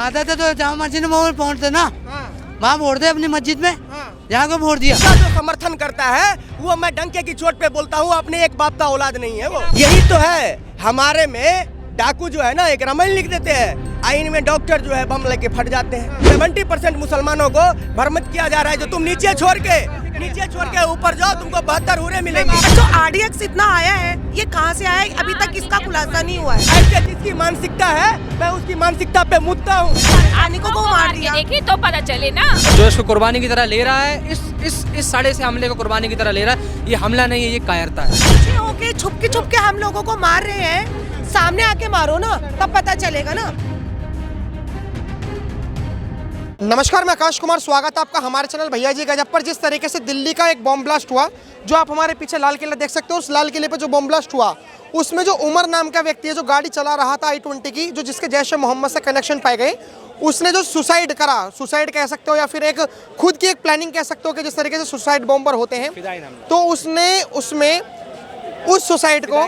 आदत है तो जामा मस्जिद में पहुँचते ना, वहाँ वोट दे अपनी मस्जिद में, यहाँ को वोट दिया। जो समर्थन करता है वो मैं डंके की चोट पे बोलता हूँ, अपने एक बाप का औलाद नहीं है वो। यही तो है हमारे में डाकू जो है ना, एक रामायण लिख देते हैं, आईन में डॉक्टर जो है बम लेके फट जाते हैं। 70% मुसलमानों को भ्रमित किया जा रहा है, जो तुम नीचे छोड़ के ऊपर जाओ तुमको 72 हुरे मिलेंगे। जो आरडीएक्स इतना आया है, ये कहाँ से आया है अभी तक इसका खुलासा नहीं हुआ है। ऐसे जिसकी मानसिकता है मैं उसकी मानसिकता पे मुद्दा हूँ। आने को मार दिया, देखिए तो पता चले ना। जो इसको कुर्बानी की तरह ले रहा है, इस साड़े से हमले को कुर्बानी की तरह ले रहा है, ये हमला नहीं है, ये कायरता है। ओके, छुप के हम लोगों को मार रहे हैं, सामने आके मारो ना, तब पता चलेगा ना। नमस्कार, मैं आकाश कुमार, स्वागत है आपका हमारे चैनल भैया जी गजब पर। जिस तरीके से दिल्ली का एक बॉम्ब ब्लास्ट हुआ, जो आप हमारे पीछे लाल किला देख सकते हो, उस लाल किले पे जो बॉम्ब ब्लास्ट हुआ, उसमें जो उमर नाम का व्यक्ति है, जो गाड़ी चला रहा था I-20 की, जो जिसके जैश ए मोहम्मद से कनेक्शन पाए गए, उसने जो सुसाइड करा, सुसाइड कह सकते हो या फिर एक खुद की एक प्लानिंग कह सकते हो कि जिस तरीके से सुसाइड बॉम्बर होते हैं, तो उसने उसमें उस सुसाइड को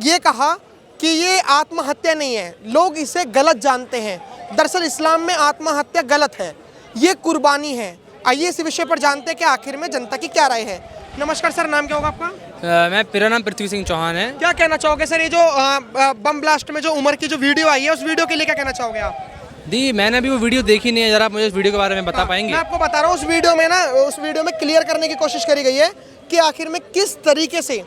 ये कहा कि ये आत्महत्या नहीं है, लोग इसे गलत जानते हैं। दरअसल इस्लाम में आत्महत्या गलत है, ये कुर्बानी है। आइए इस विषय पर जानते हैं कि आखिर में जनता की क्या राय है। नमस्कार सर, नाम क्या होगा आपका? मेरा नाम पृथ्वी सिंह चौहान है। क्या कहना चाहोगे सर, ये जो बम ब्लास्ट में जो उमर की जो वीडियो आई है, उस वीडियो के लिए क्या कहना चाहोगे आप? दी, मैंने अभी वो वीडियो देखी नहीं है, जरा आप मुझे उस वीडियो के बारे में बता पाएंगे? मैं आपको बता रहा हूँ, उस वीडियो में क्लियर करने की कोशिश करी गई है कि आखिर में किस तरीके से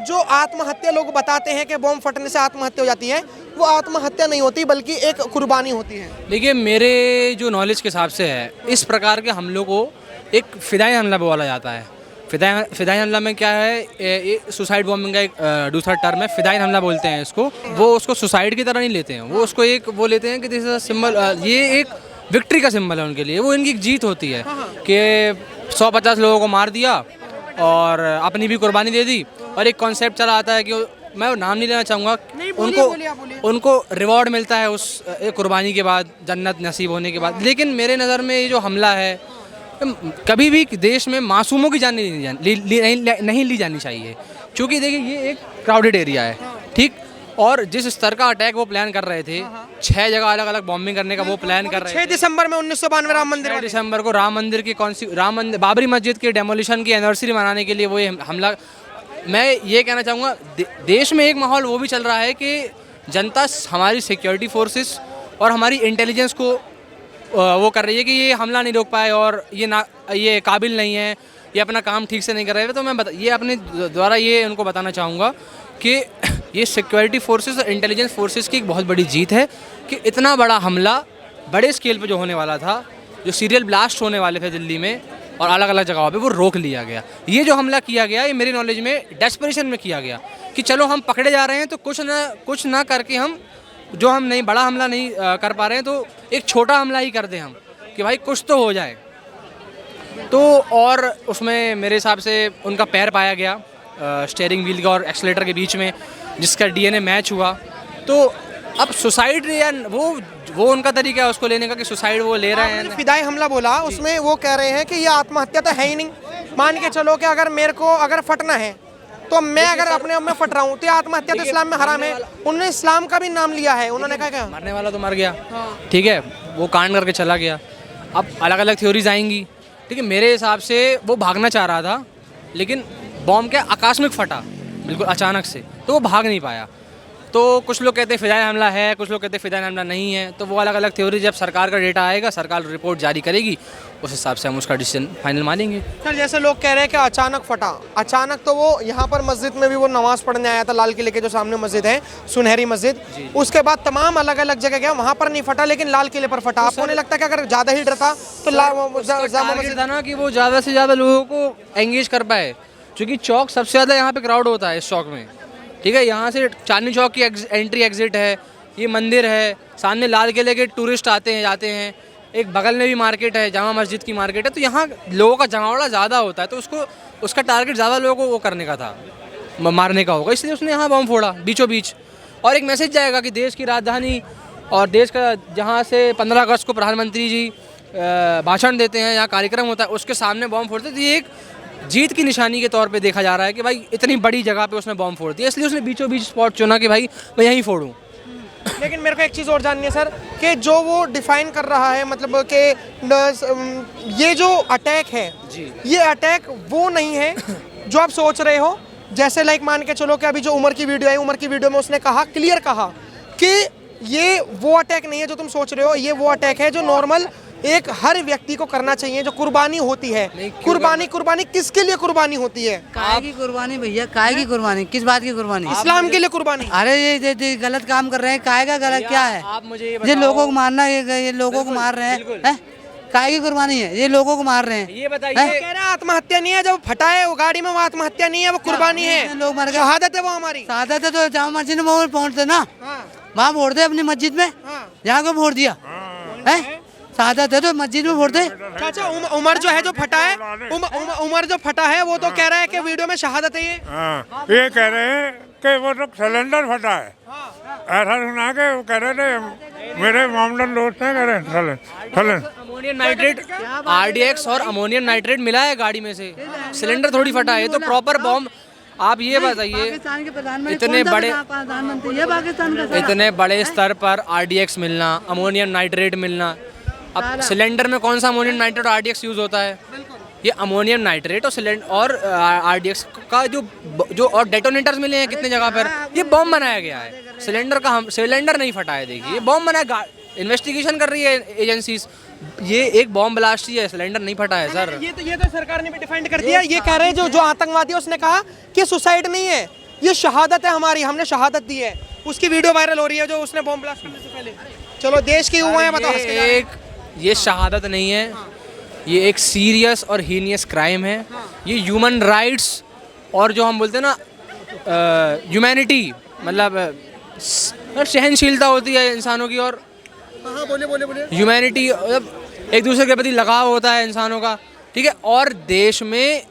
जो आत्महत्या लोग बताते हैं कि बम फटने से आत्महत्या हो जाती है, वो आत्महत्या नहीं होती बल्कि एक कुर्बानी होती है। देखिए, मेरे जो नॉलेज के हिसाब से है, इस प्रकार के हमलों को एक फिदाई हमला बोला जाता है। फिदाई हमला में क्या है, सुसाइड बॉम्बिंग का एक दूसरा टर्म है, फिदाई हमला बोलते हैं इसको। वो उसको सुसाइड की तरह नहीं लेते हैं, वो उसको वो लेते हैं कि दिस इज अ सिंबल, ये एक विक्ट्री का सिंबल है उनके लिए, वो इनकी एक जीत होती है कि 150 लोगों को मार दिया और अपनी भी कुर्बानी दे दी। और एक कॉन्सेप्ट चला आता है कि मैं नाम नहीं लेना चाहूँगा, उनको रिवॉर्ड मिलता है उस कुर्बानी के बाद, जन्नत नसीब होने के बाद। लेकिन मेरे नज़र में ये जो हमला है, कभी भी देश में मासूमों की जान नहीं ली जानी चाहिए, क्योंकि देखिए ये एक क्राउडेड एरिया है, ठीक। और जिस स्तर का अटैक वो प्लान कर रहे थे, 6 जगह अलग अलग बॉम्बिंग करने का वो प्लान कर रहे थे। 6 दिसंबर में 1992 राम मंदिर, 6 दिसंबर को राम मंदिर की बाबरी मस्जिद के डेमोलिशन की एनिवर्सरी मनाने के लिए वो ये हमला। मैं ये कहना चाहूँगा, देश में एक माहौल वो भी चल रहा है कि जनता हमारी सिक्योरिटी फोर्सेस और हमारी इंटेलिजेंस को वो कर रही है कि ये हमला नहीं रोक पाए और ये काबिल नहीं है, ये अपना काम ठीक से नहीं कर रहे हैं। तो मैं ये अपने द्वारा ये उनको बताना चाहूँगा कि ये सिक्योरिटी फोर्सेस और इंटेलिजेंस फोर्सेस की एक बहुत बड़ी जीत है कि इतना बड़ा हमला बड़े स्केल पे जो होने वाला था, जो सीरियल ब्लास्ट होने वाले थे दिल्ली में और अलग अलग जगहों पे, वो रोक लिया गया। ये जो हमला किया गया, ये मेरी नॉलेज में डेस्परेशन में किया गया कि चलो हम पकड़े जा रहे हैं तो कुछ ना करके हम जो हम नहीं बड़ा हमला नहीं कर पा रहे हैं, तो एक छोटा हमला ही कर दें हम, कि भाई कुछ तो हो जाए। तो और उसमें मेरे हिसाब से उनका पैर पाया गया स्टीयरिंग व्हील का और एक्सीलेटर के बीच में, जिसका DNA मैच हुआ। तो अब सुसाइड या वो उनका तरीका है उसको लेने का कि सुसाइड वो ले रहे हैं। फिदाई हमला बोला, उसमें वो कह रहे हैं कि ये आत्महत्या तो है ही नहीं। मान के चलो कि अगर मेरे को अगर फटना है, तो मैं अगर अपने आप में फट रहा हूँ, तो आत्महत्या तो इस्लाम में हराम है। उन्होंने इस्लाम का भी नाम लिया है, उन्होंने कहा क्या, मरने वाला तो मर गया, ठीक है, वो कांड करके चला गया। अब अलग अलग थ्योरीज आएंगी, ठीक है। मेरे हिसाब से वो भागना चाह रहा था, लेकिन बॉम्ब क्या आकस्मिक फटा बिल्कुल अचानक से, तो वो भाग नहीं पाया। तो कुछ लोग कहते हैं फिदाई हमला है, कुछ लोग कहते हैं फिदाई हमला नहीं है। तो वो अलग अलग थ्योरी, जब सरकार का डेटा आएगा, सरकार रिपोर्ट जारी करेगी, उस हिसाब से हम उसका डिसीजन फाइनल मानेंगे। सर जैसे लोग कह रहे हैं कि अचानक फटा, अचानक तो वो यहाँ पर मस्जिद में भी वो नमाज पढ़ने आया था, लाल किले के जो सामने मस्जिद है, सुनहरी मस्जिद, उसके बाद तमाम अलग अलग जगह गया, वहाँ पर नहीं फटा, लेकिन लाल किले पर फटा। आपको नहीं लगता कि अगर ज़्यादा ही डर था तो टारगेट था ना कि वो ज़्यादा से ज़्यादा लोगों को एंगेज कर पाए, क्योंकि चौक सबसे ज़्यादा यहाँ पे क्राउड होता है इस चौक में, ठीक है। यहाँ से चांदनी चौक की एंट्री एग्जिट है, ये मंदिर है, सामने लाल किले के टूरिस्ट आते हैं जाते हैं, एक बगल में भी मार्केट है, जामा मस्जिद की मार्केट है। तो यहाँ लोगों का जमावड़ा ज़्यादा होता है, तो उसका टारगेट ज़्यादा लोगों को वो करने का था, मारने का होगा, इसलिए उसने यहाँ बम फोड़ा बीचों बीच। और एक मैसेज जाएगा कि देश की राजधानी और देश का जहाँ से 15 अगस्त को प्रधानमंत्री जी भाषण देते हैं, यहाँ कार्यक्रम होता है, उसके सामने बम फोड़ते। तो ये एक जीत की निशानी के तौर पे देखा जा रहा है कि भाई इतनी बड़ी जगह पे उसने बॉम्ब फोड़ दिया, इसलिए उसने बीचों बीच स्पॉट चुना कि भाई मैं यहीं फोड़ूं। लेकिन मेरे को एक चीज़ और जाननी है सर कि जो वो डिफाइन कर रहा है मतलब कि ये जो अटैक है ये अटैक वो नहीं है जो आप सोच रहे हो। जैसे लाइक मान के चलो कि अभी जो उमर की वीडियो है, उमर की वीडियो में उसने कहा, क्लियर कहा कि ये वो अटैक नहीं है जो तुम सोच रहे हो, ये वो अटैक है जो नॉर्मल एक हर व्यक्ति को करना चाहिए, जो कुर्बानी होती है। कुर्बानी किसके लिए कुर्बानी होती है? काय की कुर्बानी भैया, काय की कुर्बानी, किस बात की कुर्बानी? इस्लाम के लिए कुर्बानी। अरे ये गलत काम कर रहे हैं, काय का गलत क्या है? आप मुझे ये लोगों को मारना, ये लोगों को मार रहे हैं, काय की कुर्बानी है? ये लोगों को मार रहे हैं। ये बताइए, कह रहे हैं आत्महत्या नहीं है, जब फटा है वो गाड़ी में वो आत्महत्या नहीं है, वो कुर्बानी है, लोग मर गए, शहादत है वो हमारी। शहादत है तो जामा मस्जिद में वो पहुंचते ना, वहाँ वोट दे अपनी मस्जिद में, यहाँ को वोट दिया है, शहादत है तो मस्जिद में वोट दे। चाचा उमर जो है जो फटा है, उमर जो फटा है वो तो कह रहा है कि वीडियो में शहादत है ये कह रहे हैं कि वो तो सिलेंडर फटा है। ऐसा सुना के वो कह रहे थे मेरे मामलन दोस्त हैं, कह रहे अमोनियम नाइट्रेट RDX और अमोनियम नाइट्रेट मिला है गाड़ी में से, सिलेंडर थोड़ी फटा है, ये तो प्रॉपर बॉम्ब। आप ये बताइए, पाकिस्तान के प्रधानमंत्री इतने बड़े प्रधानमंत्री है पाकिस्तान का, इतने बड़े स्तर पर RDX मिलना, अमोनियम नाइट्रेट मिलना, अब सिलेंडर में कौन सा अमोनियम नाइट्रेट और RDX यूज होता है? ये अमोनियम नाइट्रेट और सिलेंडर और RDX का जो और डेटोनेटर्स मिले हैं कितने जगह पर, ये बॉम्ब बनाया गया है। सिलेंडर नहीं फटा है, देखिए ये बॉम्ब बनाया, इन्वेस्टिगेशन कर रही है एजेंसीज, ये एक बॉम्ब ब्लास्ट ही है, सिलेंडर नहीं फटा है सर। ये तो सरकार ने भी डिफाइंड कर दिया। ये कह रहे हैं जो आतंकवादी है उसने कहा कि सुसाइड नहीं है, ये शहादत है हमारी, हमने शहादत दी है। उसकी वीडियो वायरल हो रही है जो उसने बॉम्ब ब्लास्ट करने से पहले। चलो देश के युवा हैं, बताओ। ये शहादत नहीं है, ये एक सीरियस और हीनियस क्राइम है। ये ह्यूमन राइट्स और जो हम बोलते हैं ना ह्यूमैनिटी, मतलब सहनशीलता होती है इंसानों की, और बोले ह्यूमैनिटी एक दूसरे के प्रति लगाव होता है इंसानों का, ठीक है। और देश में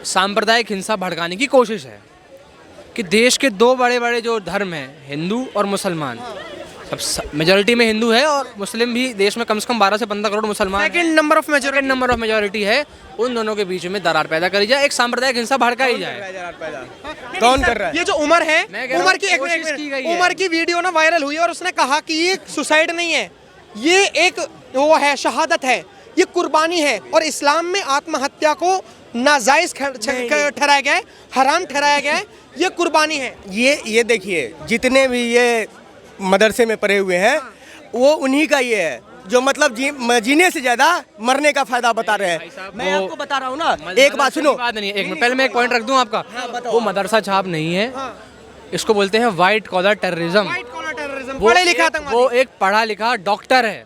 सांप्रदायिक हिंसा भड़काने की कोशिश है कि देश के दो बड़े बड़े जो धर्म हैं, हिंदू और मुसलमान, सब मेजॉरिटी में हिंदू है और मुस्लिम भी, देश में कम से कम 12 से 15 करोड़ मुसलमान, सेकंड नंबर ऑफ मेजॉरिटी है, उन दोनों के बीच में दरार पैदा करी जाए, एक सांप्रदायिक हिंसा भड़काई जाए। कौन कर रहा है? ये जो उमर है, उमर की वीडियो ना वायरल हुई और उसने कहा कि ये सुसाइड नहीं है, ये एक वो है, शहादत है, ये कुर्बानी है, और इस्लाम में आत्महत्या को नाजायज ठहराया गया है, हराम ठहराया गया है, ये कुर्बानी है। ये देखिए, जितने भी ये मदरसे में पढ़े हुए हैं वो उन्हीं का ये है जो मतलब जीने से ज्यादा मरने का फायदा बता रहे हैं। मैं आपको बता रहा हूँ ना, एक बात सुनो, बात नहीं, एक पहले मैं एक पॉइंट रख दूं आपका, वो मदरसा छाप नहीं है, इसको बोलते हैं वाइट कॉलर टेररिज्म। वो एक पढ़ा लिखा डॉक्टर है,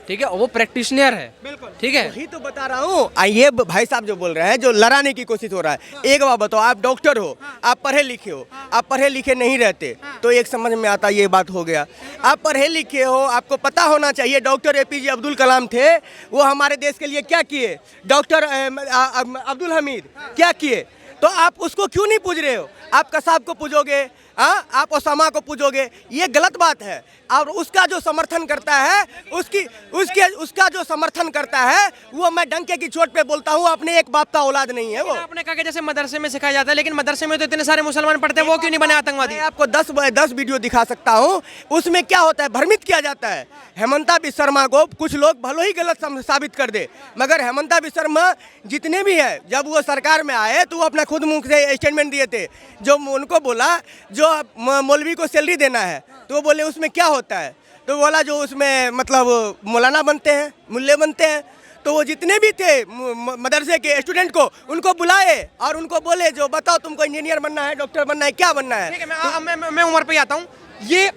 ठीक है, वो प्रैक्टिशनर है, ठीक है। वही तो बता रहा हूँ। ये भाई साहब जो बोल रहे हैं, जो लड़ाने की कोशिश हो रहा है, एक बात बताओ, आप डॉक्टर हो, आप पढ़े लिखे हो, आप पढ़े लिखे नहीं रहते तो एक समझ में आता, ये बात हो गया। आप पढ़े लिखे हो, आपको पता होना चाहिए डॉक्टर APJ अब्दुल कलाम थे, वो हमारे देश के लिए क्या किए, डॉक्टर अब्दुल हमीद क्या किए, तो आप उसको क्यों नहीं पूज रहे हो? आप कसाब को पूजोगे, आप ओसामा को पूजोगे, ये गलत बात है। और उसका जो समर्थन करता है, उसका जो समर्थन करता है, वो मैं डंके की चोट पे बोलता हूँ, अपने एक बाप का औलाद नहीं है वो। आपने कहा कि जैसे मदरसे में सिखाया जाता है, लेकिन मदरसे में तो इतने सारे मुसलमान पढ़ते हैं, वो क्यों नहीं बने आतंकवादी? मैं आपको 10 वीडियो दिखा सकता हूँ, उसमें क्या होता है, भ्रमित किया जाता है। हेमंता बिस्वा शर्मा को कुछ लोग भले ही गलत साबित कर दे, मगर हेमंता बिस्वा शर्मा जितने भी है, जब वो सरकार में आए तो वो अपना खुद मुंह से स्टेटमेंट दिए थे, जो उनको बोला जो मौलवी को सैलरी देना है, तो वो बोले उसमें क्या होता है, तो बोला जो उसमें मतलब मौलाना बनते हैं, मुल्ले बनते हैं। तो वो जितने भी थे मदरसे के स्टूडेंट को, उनको बुलाए और उनको बोले जो बताओ तुमको इंजीनियर बनना है, डॉक्टर बनना है, क्या बनना है। मैं उमर पे आता हूँ। ये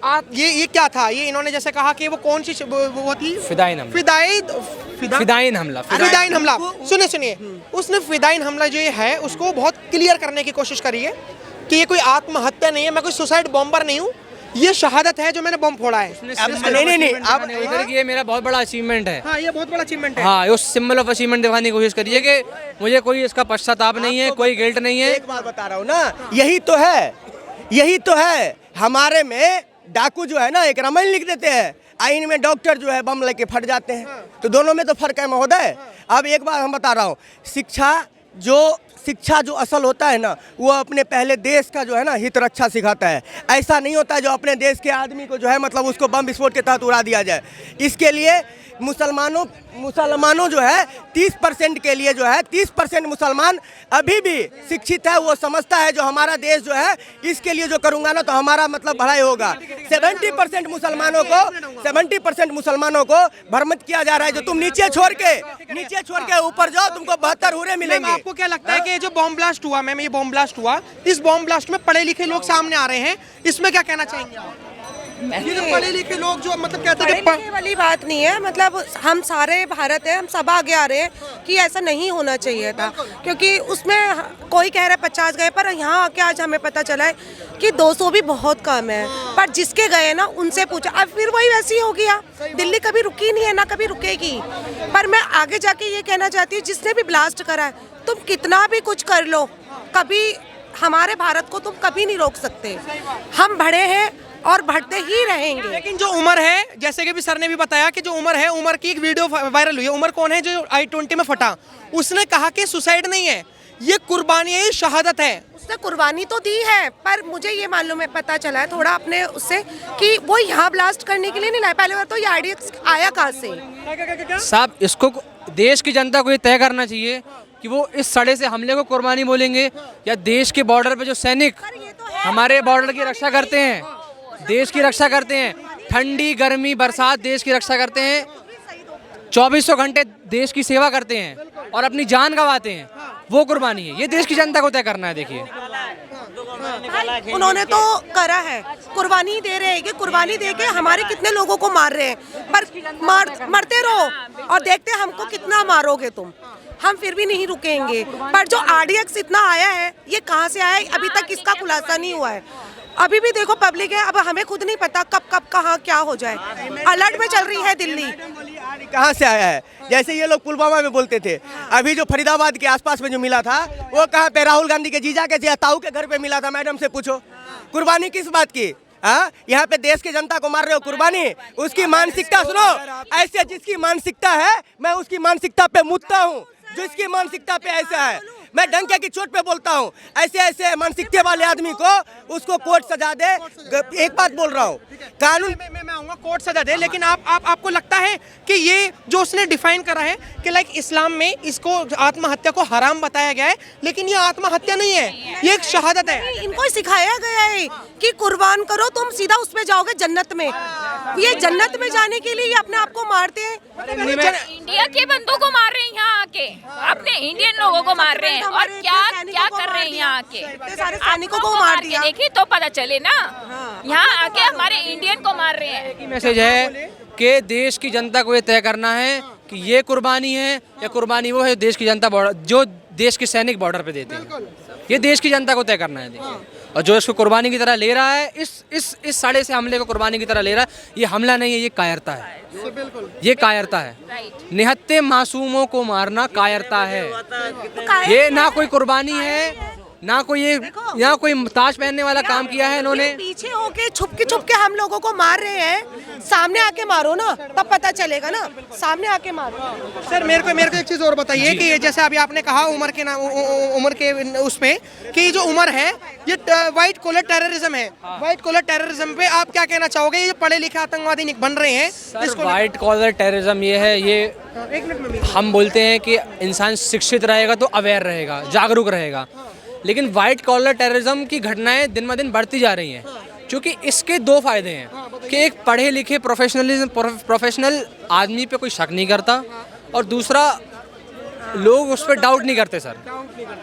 क्या था? ये इन्होंने जैसे कहा कि वो कौन सी वो थी, फिदाइन हमला। सुनिए, उसने फिदाइन हमला जो है उसको बहुत क्लियर करने की कोशिश करी है कि ये कोई आत्महत्या नहीं है, मैं कोई सुसाइड बॉम्बर नहीं हूँ, ये शहादत है जो मैंने बम फोड़ा है। नहीं, आप इधर की ये मेरा बहुत बड़ा अचीवमेंट है। हाँ, ये बहुत बड़ा अचीवमेंट है। हाँ, उस सिंबल ऑफ अचीवमेंट दिखाने की कोशिश करिए कि मुझे कोई इसका पश्चाताप नहीं है, कोई गिल्ट नहीं है। एक बात बता रहा हूँ ना, यही तो है हमारे में डाकू जो है ना, एक रामायण लिख देते हैं, आईन में डॉक्टर जो है बम लेके फट जाते हैं। तो दोनों में तो फर्क है महोदय। अब एक बात हम बता रहा हूँ, शिक्षा जो शिक्षा जो असल होता है ना, वो अपने पहले देश का जो है ना हित रक्षा सिखाता है। ऐसा नहीं होता है जो अपने देश के आदमी को जो है मतलब उसको बम विस्फोट के तहत उड़ा दिया जाए। इसके लिए मुसलमानों जो है 30% के लिए जो है 30% मुसलमान अभी भी शिक्षित है। वो समझता है जो हमारा देश जो है इसके लिए जो करूँगा ना तो हमारा मतलब भलाई होगा। 70% मुसलमानों को भ्रमित किया जा रहा है जो तुम नीचे छोड़ के ऊपर जाओ तुमको 72 हुरे मिलेंगे। आपको क्या लगता है कि जो बॉम्ब ब्लास्ट हुआ, मैम ये बॉम्ब ब्लास्ट हुआ, इस बॉम्ब ब्लास्ट में पढ़े लिखे लोग सामने आ रहे हैं, इसमें क्या कहना चाहेंगे आप? ये जो पढ़े लिखे लोग जो मतलब कहते हैं पढ़े लिखे वाली बात नहीं है, मतलब हम सारे भारत है, हम सब आगे आ रहे हैं कि ऐसा नहीं होना चाहिए था, क्योंकि उसमें कोई कह रहा है 50 गए, पर यहाँ आके आज हमें पता चला है कि 200 भी बहुत कम है। पर जिसके गए ना उनसे पूछा, अब फिर वही वैसी हो गया। दिल्ली कभी रुकी नहीं है ना कभी रुकेगी। पर मैं आगे जाके ये कहना चाहती हूँ, जिसने भी ब्लास्ट करा है, तुम कितना भी कुछ कर लो, कभी हमारे भारत को तुम कभी नहीं रोक सकते। हम बढ़े हैं और बढ़ते ही रहेंगे। लेकिन जो उमर है, जैसे कि भी सर ने भी बताया कि जो उमर है, उमर की एक वीडियो वायरल हुई है। उमर कौन है? जो I-20 में फटा। उसने कहा कि सुसाइड नहीं है, ये कुर्बानी है, ये शहादत है। उसने कुर्बानी तो दी है, पर मुझे ये मालूम है, पता चला है थोड़ा अपने उससे कि वो यहाँ ब्लास्ट करने के लिए नहीं लाया। पहले बार तो ये आइडिया आया कहाँ से? साहब, इसको देश की जनता को ये तय करना चाहिए कि वो इस सड़े से हमले को कुर्बानी बोलेंगे या देश के बॉर्डर पे जो सैनिक हमारे बॉर्डर की रक्षा करते हैं, देश की रक्षा करते हैं, ठंडी गर्मी बरसात देश की रक्षा करते हैं, 2400 घंटे देश की सेवा करते हैं और अपनी जान गंवाते हैं, वो कुर्बानी है। ये देश की जनता को तय करना है। देखिए उन्होंने तो करा है, कुर्बानी दे रहे हैं कि कुर्बानी दे के हमारे कितने लोगों को मार रहे हैं, पर मरते रहो और देखते हमको कितना मारोगे तुम, हम फिर भी नहीं रुकेंगे। पर जो RDX इतना आया है, ये कहाँ से आया है अभी तक इसका खुलासा नहीं हुआ है। अभी भी देखो पब्लिक है, अब हमें खुद नहीं पता कब कहाँ क्या हो जाए। अलर्ट में चल रही है दिल्ली। कहाँ से आया है? जैसे ये लोग पुलवामा में बोलते थे, अभी जो फरीदाबाद के आसपास में जो मिला था वो कहाँ पे? राहुल गांधी के जीजा के ताऊ के घर पे मिला था। मैडम से पूछो, कुर्बानी किस बात की? यहाँ पे देश की जनता को मार रहे हो, कुर्बानी? उसकी मानसिकता सुनो, ऐसे जिसकी मानसिकता है मैं उसकी मानसिकता पे मुद्दा हूँ, जिसकी मानसिकता पे ऐसा है मैं डंके की चोट पे बोलता हूँ। ऐसे मानसिकता वाले आदमी को उसको कोर्ट सजा दे। एक बात बोल रहा हूँ, कानून मैं आऊँगा कोर्ट सजा दे, लेकिन आपको लगता है कि ये जो उसने डिफाइन करा है कि लाइक इस्लाम में इसको आत्महत्या को हराम बताया गया है, लेकिन ये आत्महत्या नहीं है, ये एक शहादत है। इनको सिखाया गया है कि कुर्बान करो, तुम सीधा उसमें जाओगे जन्नत में। ये जन्नत में जाने के लिए ये अपने आप को मारते हैं। इंडिया के बंदों को मार रहे हैं, यहाँ आके अपने इंडियन लोगों को मार रहे हैं। और क्या कर रहे हैं यहाँ आके? सारे सैनिकों को मार दिया। देखिए तो पता चले ना, यहाँ आके हमारे इंडियन को मार रहे हैं। एक ही मैसेज है कि देश की जनता को ये तय करना है कि ये कुर्बानी है या कुर्बानी वो है देश की जनता जो देश के सैनिक बॉर्डर पे देते हैं। ये देश की जनता को तय करना है। देखिए, और जो इसको कुर्बानी की तरह ले रहा है, इस साड़े से हमले को कुर्बानी की तरह ले रहा है, ये हमला नहीं है, ये कायरता है। ये कायरता है। निहत्ते मासूमों को मारना कायरता है। ये ना कोई कुर्बानी है, ना कोई ताज पहनने वाला काम किया है इन्होंने। पीछे होके छुप के हम लोगों को मार रहे हैं। सामने आके मारो ना, तब पता चलेगा ना। सामने आके मारो। सर मेरे को एक चीज और बताइए कि जैसे अभी आपने कहा उमर के उसमें कि जो उमर है ये व्हाइट कॉलर टेररिज्म है। व्हाइट कॉलर टेररिज्म पे आप क्या कहना चाहोगे? ये पढ़े लिखे आतंकवादी बन रहे हैं। व्हाइट कॉलर टेररिज्म ये है, ये एक मिनट में हम बोलते हैं कि इंसान शिक्षित रहेगा तो अवेयर रहेगा, जागरूक रहेगा। लेकिन वाइट कॉलर टेररिज्म की घटनाएं दिन ब दिन बढ़ती जा रही हैं, क्योंकि इसके दो फायदे हैं कि एक पढ़े लिखे प्रोफेशनल आदमी पे कोई शक नहीं करता, और दूसरा लोग उस पर डाउट नहीं करते। सर